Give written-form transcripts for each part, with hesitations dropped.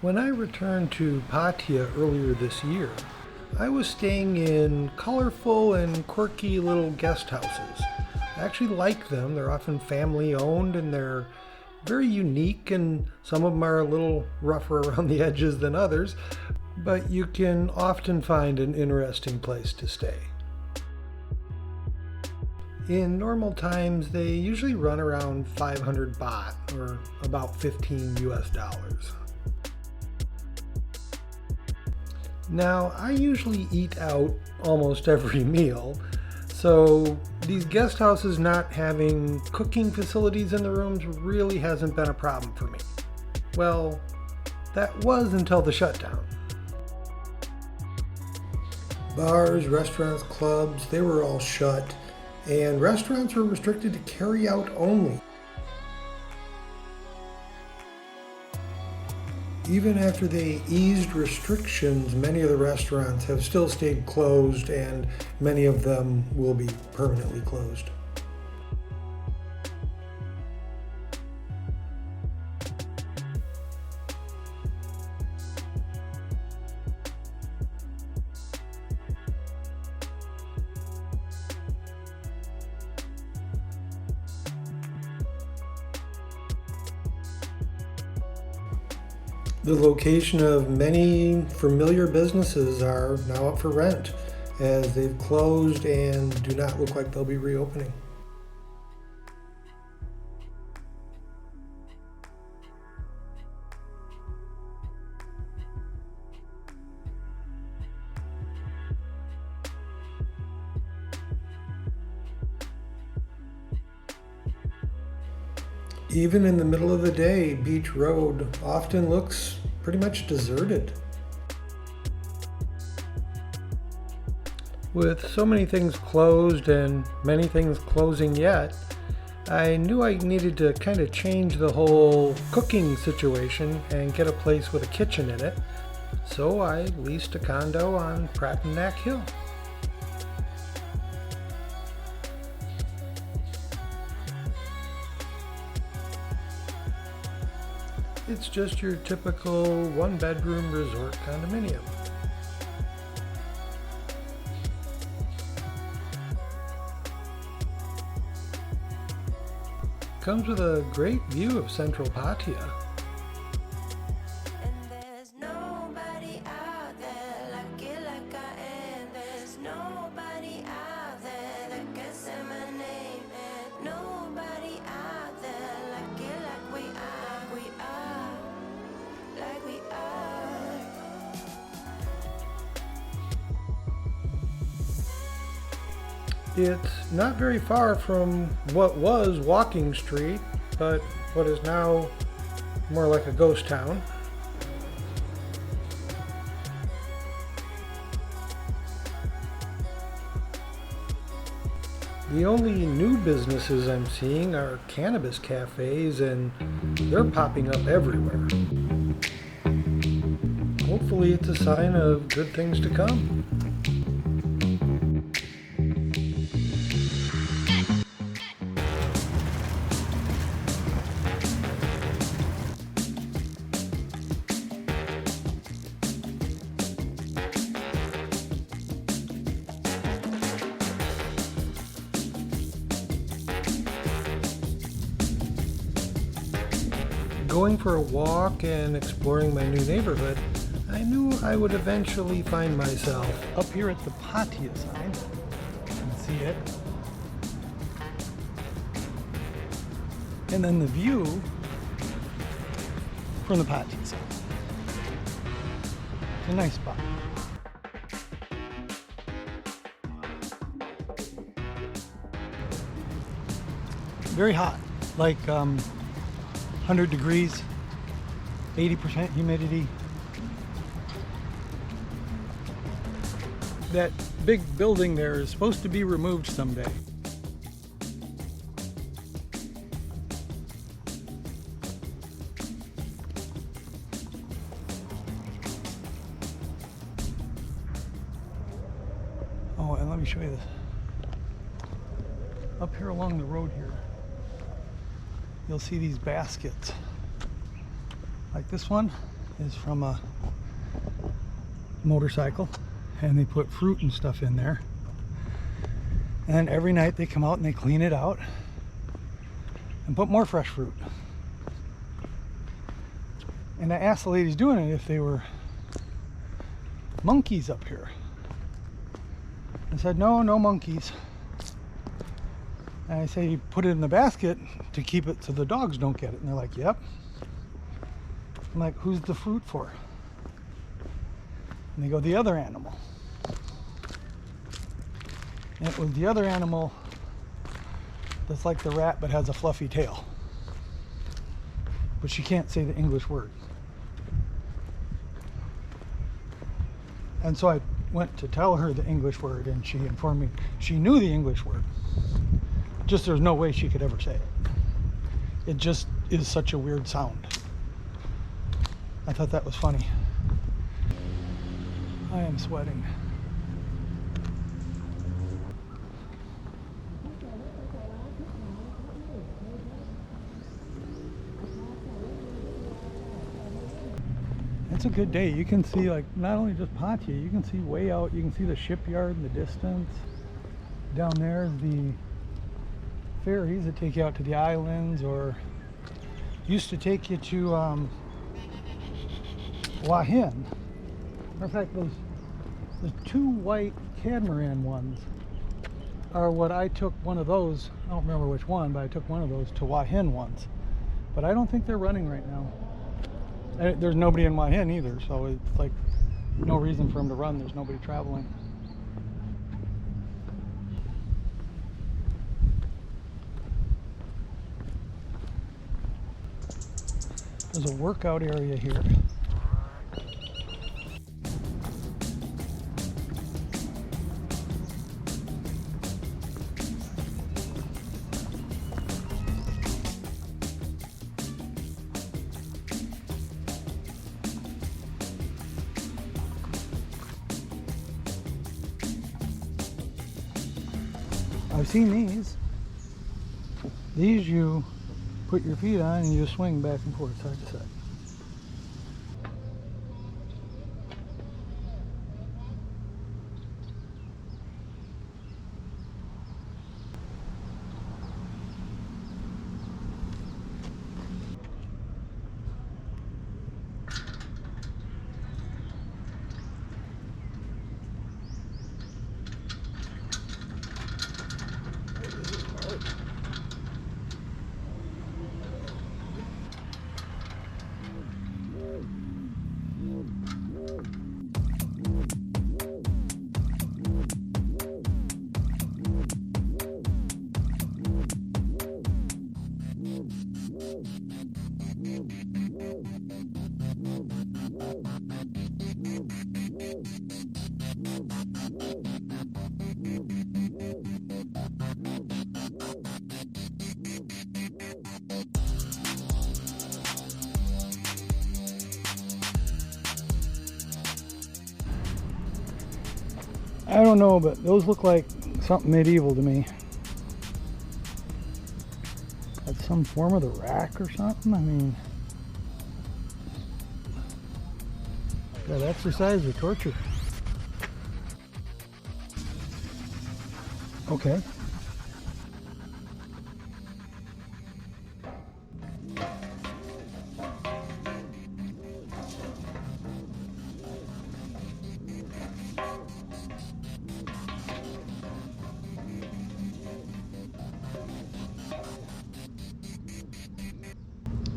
When I returned to Pattaya earlier this year, I was staying in colorful and quirky little guest houses. I actually like them. They're often family owned and they're very unique, and some of them are a little rougher around the edges than others, but you can often find an interesting place to stay. In normal times, they usually run around 500 baht, or about 15 US dollars. Now, I usually eat out almost every meal, so these guest houses not having cooking facilities in the rooms really hasn't been a problem for me. Well, that was until the shutdown. Bars, restaurants, clubs, they were all shut, and restaurants were restricted to carry out only. Even after they eased restrictions, many of the restaurants have still stayed closed, and many of them will be permanently closed. The location of many familiar businesses are now up for rent, as they've closed and do not look like they'll be reopening. Even in the middle of the day, Beach Road often looks pretty much deserted. With so many things closed and many things closing yet, I knew I needed to kind of change the whole cooking situation and get a place with a kitchen in it. So I leased a condo on Pattaya Hill. It's just your typical one-bedroom resort condominium. Comes with a great view of central Pattaya. It's not very far from what was Walking Street, but what is now more like a ghost town. The only new businesses I'm seeing are cannabis cafes, and they're popping up everywhere. Hopefully it's a sign of good things to come. Going for a walk and exploring my new neighborhood, I knew I would eventually find myself up here at the Pattaya sign. You can see it. And then the view from the Pattaya sign. It's a nice spot. Very hot, like 100 degrees, 80% humidity. That big building there is supposed to be removed someday. me show you this. Up here along the road here, you'll see these baskets. Like this one is from a motorcycle, and they put fruit and stuff in there. And every night they come out and they clean it out and put more fresh fruit. And I asked the ladies doing it if they were monkeys up here. I said, no monkeys. And I say, you put it in the basket to keep it so the dogs don't get it. And they're like, yep. I'm like, who's the fruit for? And they go, the other animal. And it was the other animal that's like the rat but has a fluffy tail. But she can't say the English word. And so I went to tell her the English word, and she informed me she knew the English word. Just there's no way she could ever say it. It just is such a weird sound. I thought that was funny. I am sweating. It's a good day. You can see, like, not only just Pattaya, you can see way out, you can see the shipyard in the distance. Down there is the ferries that take you out to the islands, or used to take you to Wahin. Matter of fact, those two white catamaran ones are what I took one of those. I don't remember which one, but I took one of those to Wahin once. But I don't think they're running right now. There's nobody in Wahin either, so it's like no reason for them to run. There's nobody traveling. There's a workout area here. I've seen these. These you put your feet on and you swing back and forth, side to side. I don't know, but those look like something medieval to me. That's some form of the rack or something. I mean, that exercise or torture. Okay.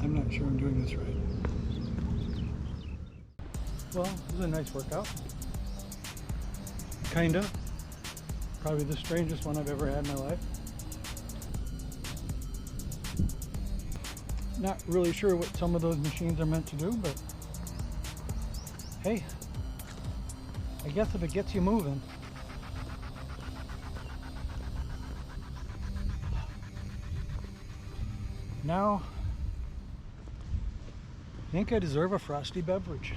I'm not sure I'm doing this right. Well, it was a nice workout. Kinda. Probably the strangest one I've ever had in my life. Not really sure what some of those machines are meant to do, but hey, I guess if it gets you moving. Now, I think I deserve a frosty beverage.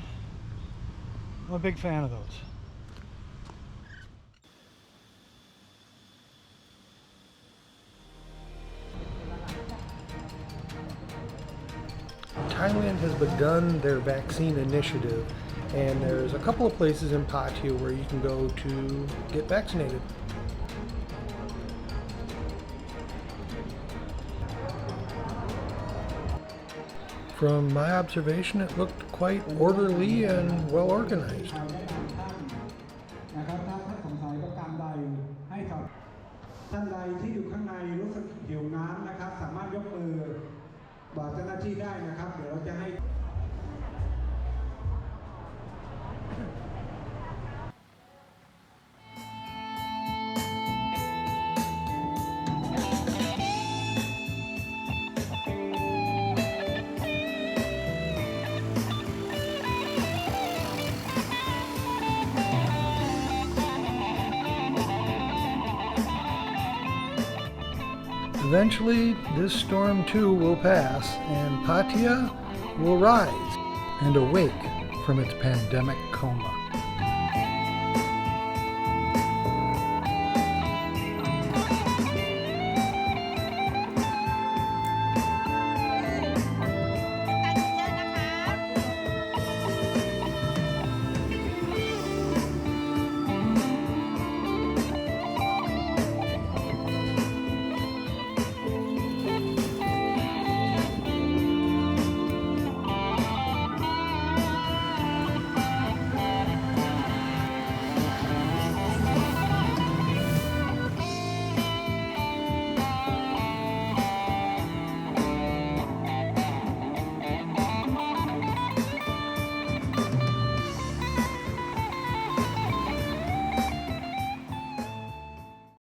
I'm a big fan of those. Thailand has begun their vaccine initiative, and there's a couple of places in Pattaya where you can go to get vaccinated. From my observation, it looked quite orderly and well organized. ท่านใดที่อยู่ข้างในรู้สึกหิวน้ำนะครับสามารถยกมือบอกเจ้าหน้าที่ได้นะครับเดี๋ยวเราจะให้ Eventually, this storm too will pass, and Pattaya will rise and awake from its pandemic coma.